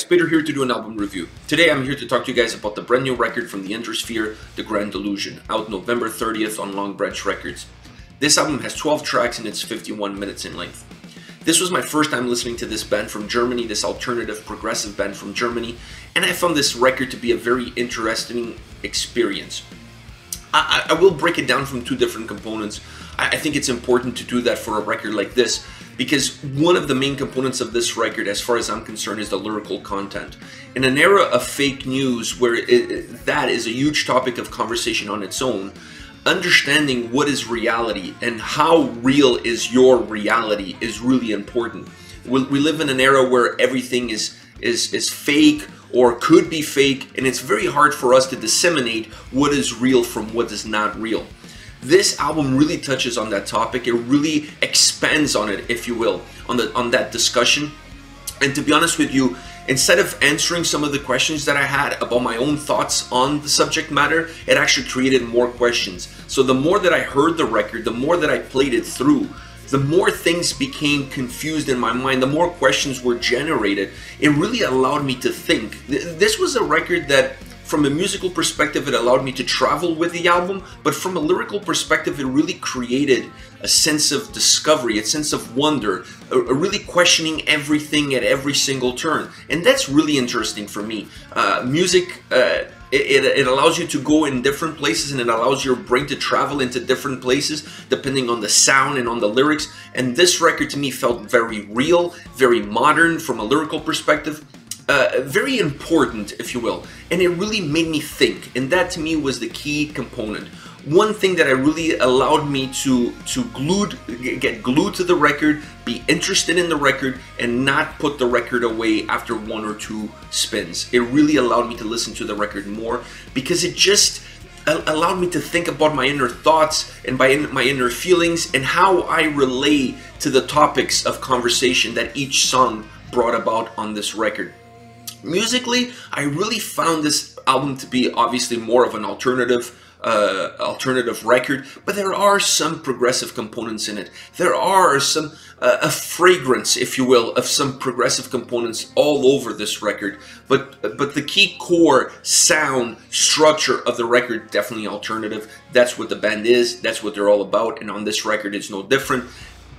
Peter here to do an album review. Today I'm here to talk to you guys about the brand new record from the Intersphere, the Grand Delusion, out November 30th on Long Branch Records. This album has 12 tracks and it's 51 minutes in length. This was my first time listening to this band from Germany, this alternative progressive band from Germany, and I found this record to be a very interesting experience. I will break it down from two different components. I think it's important to do that for a record like this because one of the main components of this record, as far as I'm concerned, is the lyrical content. In an era of fake news where that is a huge topic of conversation on its own, understanding what is reality and how real is your reality is really important. We live in an era where everything is fake or could be fake, and it's very hard for us to disseminate what is real from what is not real. This album really touches on that topic. It really expands on it, if you will, on that discussion. And to be honest with you, instead of answering some of the questions that I had about my own thoughts on the subject matter, it actually created more questions. So the more that I heard the record, the more that I played it through, the more things became confused in my mind, the more questions were generated. It really allowed me to think. This was a record that, from a musical perspective, it allowed me to travel with the album, but from a lyrical perspective, it really created a sense of discovery, a sense of wonder, a really questioning everything at every single turn. And that's really interesting for me. Music, it allows you to go in different places, and it allows your brain to travel into different places depending on the sound and on the lyrics. And this record to me felt very real, very modern from a lyrical perspective. Very important, if you will, and it really made me think, and that to me was the key component. One thing that really allowed me to get glued to the record, be interested in the record, and not put the record away after one or two spins. It really allowed me to listen to the record more because it just allowed me to think about my inner thoughts and my inner feelings and how I relate to the topics of conversation that each song brought about on this record. Musically, I really found this album to be obviously more of an alternative record, but there are some progressive components in it. There are some a fragrance, if you will, of some progressive components all over this record. But the key core sound structure of the record, definitely alternative. That's what the band is. That's what they're all about. And on this record, it's no different.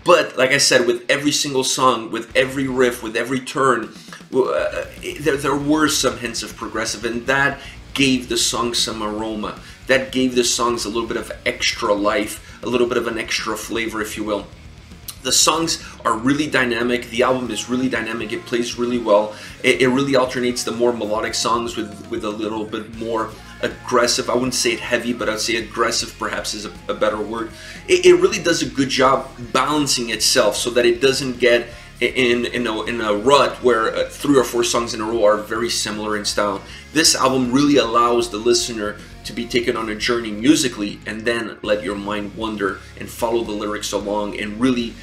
But like I said, with every single song, with every riff, with every turn, there were some hints of progressive, and that gave the song some aroma. That gave the songs a little bit of extra life, a little bit of an extra flavor, if you will. The songs are really dynamic. The album is really dynamic. It plays really well. It really alternates the more melodic songs with a little bit more aggressive. I wouldn't say it heavy, but I'd say aggressive perhaps is a better word. It really does a good job balancing itself so that it doesn't get in a rut where 3 or 4 songs in a row are very similar in style. This album really allows the listener to be taken on a journey musically and then let your mind wander and follow the lyrics along. And really,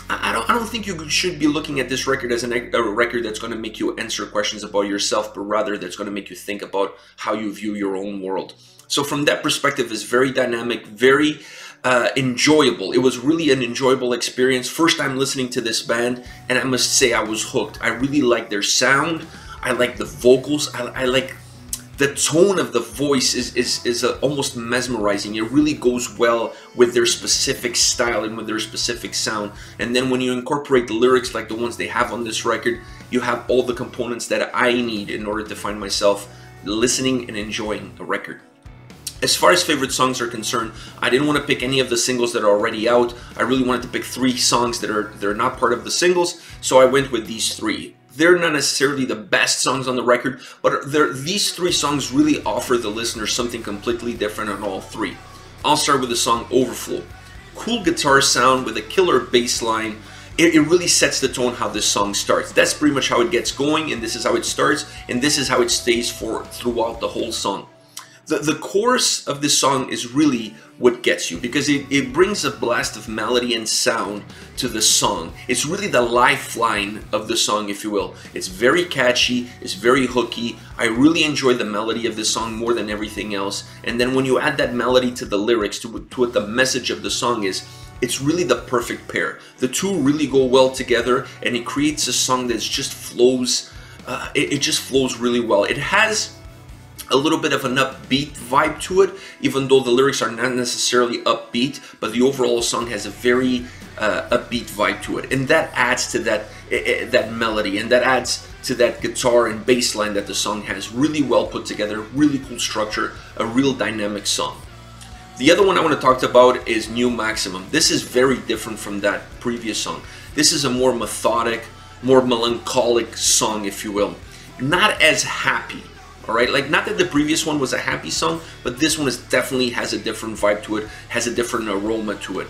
I don't think you should be looking at this record as a record that's going to make you answer questions about yourself, but rather that's going to make you think about how you view your own world. So from that perspective, it's very dynamic, very enjoyable. It was really an enjoyable experience. First time listening to this band, and I must say I was hooked. I really like their sound. I like the vocals. I like the tone of the voice is almost mesmerizing. It really goes well with their specific style and with their specific sound. And then when you incorporate the lyrics like the ones they have on this record, you have all the components that I need in order to find myself listening and enjoying a record. As far as favorite songs are concerned, I didn't want to pick any of the singles that are already out. I really wanted to pick 3 songs that are not part of the singles, so I went with these 3. They're not necessarily the best songs on the record, but these 3 songs really offer the listener something completely different on all 3. I'll start with the song Overflow. Cool guitar sound with a killer bass line. It really sets the tone how this song starts. That's pretty much how it gets going, and this is how it starts, and this is how it stays throughout the whole song. The chorus of this song is really what gets you because it brings a blast of melody and sound to the song. It's really the lifeline of the song, if you will. It's very catchy, it's very hooky. I really enjoy the melody of this song more than everything else. And then when you add that melody to the lyrics, to what the message of the song is, it's really the perfect pair. The two really go well together, and it creates a song that just flows it just flows really well. It has a little bit of an upbeat vibe to it, even though the lyrics are not necessarily upbeat, but the overall song has a very upbeat vibe to it, and that adds to that melody, and that adds to that guitar and bass line that the song has. Really well put together, really cool structure, a real dynamic song. The other one I want to talk about is New Maximum. This is very different from that previous song. This is a more methodic, more melancholic song, if you will. Not as happy, all right? Like, not that the previous one was a happy song, but this one definitely has a different vibe to it, has a different aroma to it.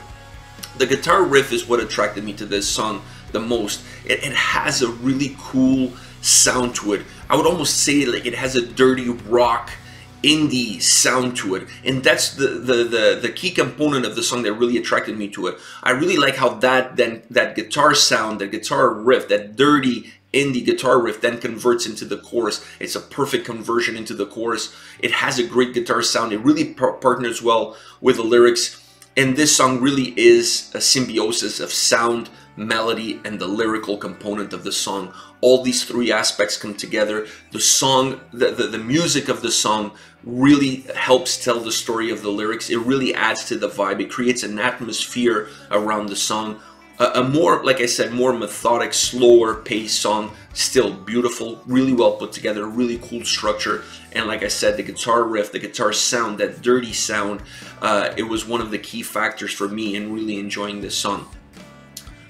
The guitar riff is what attracted me to this song the most. It has a really cool sound to it. I would almost say like it has a dirty rock, indie sound to it, and that's the key component of the song that really attracted me to it. I really like how that guitar sound, that guitar riff, that dirty indie guitar riff then converts into the chorus. It's a perfect conversion into the chorus. It has a great guitar sound. It really partners well with the lyrics, and this song really is a symbiosis of sound, melody, and the lyrical component of the song. All these three aspects come together. The song, the music of the song really helps tell the story of the lyrics. It really adds to the vibe. It creates an atmosphere around the song. A more, like I said, more methodic, slower paced song. Still beautiful, really well put together, really cool structure. And like I said, the guitar riff, the guitar sound, that dirty sound, it was one of the key factors for me in really enjoying this song.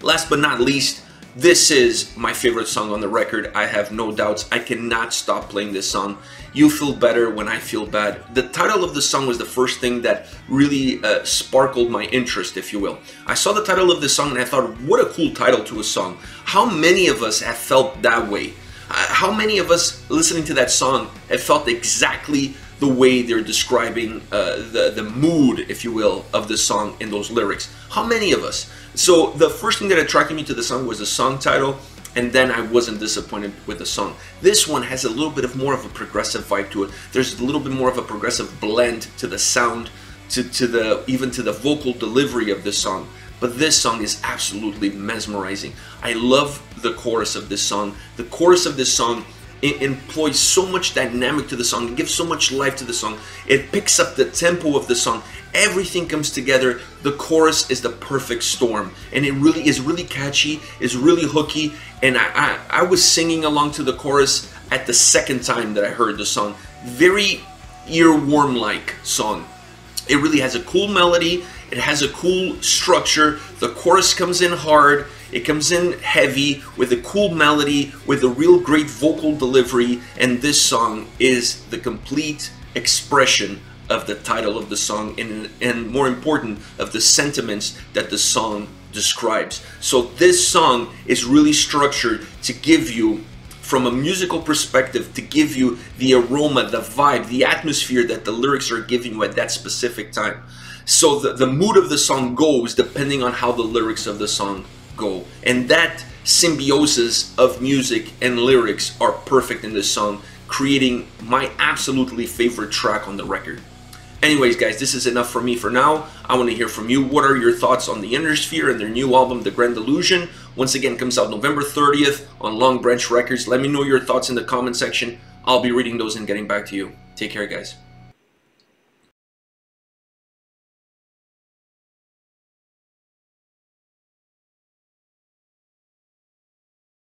Last but not least, this is my favorite song on the record. I have no doubts. I cannot stop playing this song. You Feel Better When I Feel Bad. The title of the song was the first thing that really sparkled my interest, if you will. I saw the title of this song and I thought, what a cool title to a song. How many of us have felt that way? How many of us listening to that song have felt exactly the way they're describing the mood, if you will, of the song in those lyrics? How many of us? So the first thing that attracted me to the song was the song title, and then I wasn't disappointed with the song. This one has a little bit of more of a progressive vibe to it. There's a little bit more of a progressive blend to the sound, even to the vocal delivery of this song. But this song is absolutely mesmerizing. I love the chorus of this song. The chorus of this song, it employs so much dynamic to the song. It gives so much life to the song. It picks up the tempo of the song. Everything comes together. The chorus is the perfect storm, and it really is really catchy, is really hooky, and I was singing along to the chorus at the second time that I heard the song. Very earworm-like song. It really has a cool melody. It has a cool structure. The chorus comes in hard. It comes in heavy with a cool melody, with a real great vocal delivery, and this song is the complete expression of the title of the song, and more important, of the sentiments that the song describes. So this song is really structured to give you, from a musical perspective, to give you the aroma, the vibe, the atmosphere that the lyrics are giving you at that specific time. So the mood of the song goes depending on how the lyrics of the song go, and that symbiosis of music and lyrics are perfect in this song, creating my absolutely favorite track on the record. Anyways, guys, this is enough for me for now. I want to hear from you. What are your thoughts on the Intersphere and their new album, The Grand Delusion? Once again, comes out November 30th on Long Branch Records. Let me know your thoughts in the comment section. I'll be reading those and getting back to you. Take care, guys.